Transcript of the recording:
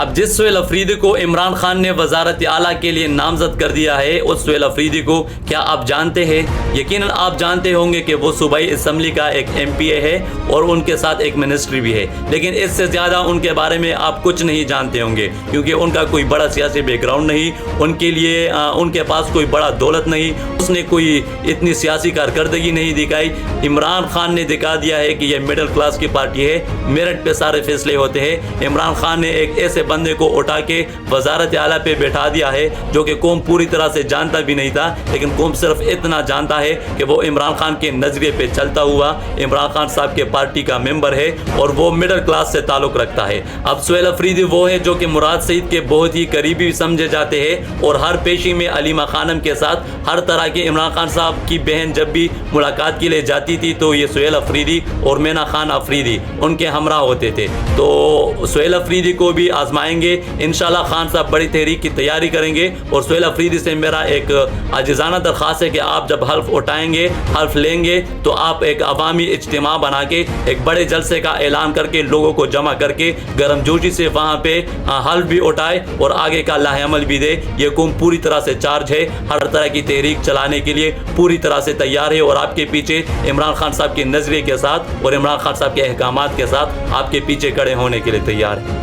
اب جس سہیل افریدی کو عمران خان نے وزارت اعلیٰ کے لیے نامزد کر دیا ہے، اس سہیل افریدی کو کیا آپ جانتے ہیں؟ یقیناً آپ جانتے ہوں گے کہ وہ صوبائی اسمبلی کا ایک ایم پی اے ہے اور ان کے ساتھ ایک منسٹری بھی ہے، لیکن اس سے زیادہ ان کے بارے میں آپ کچھ نہیں جانتے ہوں گے، کیونکہ ان کا کوئی بڑا سیاسی بیک گراؤنڈ نہیں، ان کے پاس کوئی بڑا دولت نہیں، اس نے کوئی اتنی سیاسی کارکردگی نہیں دکھائی۔ عمران خان نے دکھا دیا ہے کہ یہ مڈل کلاس کی پارٹی ہے، میرٹ پہ سارے فیصلے ہوتے ہیں۔ عمران خان نے ایک ایسے بندے کو اٹھا کے وزارت اعلیٰ پہ بیٹھا دیا ہے جو کہ قوم پوری طرح سے جانتا بھی نہیں تھا، لیکن قوم صرف اتنا جانتا ہے کہ وہ عمران خان کے نظریے پہ چلتا ہوا عمران خان صاحب کے پارٹی کا ممبر ہے اور وہ مڈل کلاس سے تعلق رکھتا ہے۔ اب سہیل افریدی وہ ہے جو کہ مراد سعید کے بہت ہی قریبی سمجھے جاتے ہیں اور ہر پیشی میں علیمہ خانم کے ساتھ ہر طرح کی عمران خان صاحب کی بہن جب بھی ملاقات کے لیے جاتی تھی تو یہ سہیل افریدی اور مینا خان افریدی ان کے ہمراہ ہوتے تھے۔ تو سہیل افریدی کو بھی آزمائیں گے انشاءاللہ۔ خان صاحب بڑی تحریک کی تیاری کریں گے اور سہیل افریدی سے میرا ایک عاجزانہ درخواست ہے کہ آپ جب حلف اٹھائیں گے، حلف لیں گے، تو آپ ایک عوامی اجتماع بنا کے ایک بڑے جلسے کا اعلان کر کے لوگوں کو جمع کر کے گرم جوشی سے وہاں پہ حلف بھی اٹھائے اور آگے کا لاہ عمل بھی دے۔ یہ قوم پوری طرح سے چارج ہے، ہر طرح کی تحریک چلانے کے لیے پوری طرح سے تیار ہے اور آپ کے پیچھے عمران خان صاحب کے نظریے کے ساتھ اور عمران خان صاحب کے احکامات کے ساتھ آپ کے پیچھے کھڑے ہونے کے لیے تیار ہے۔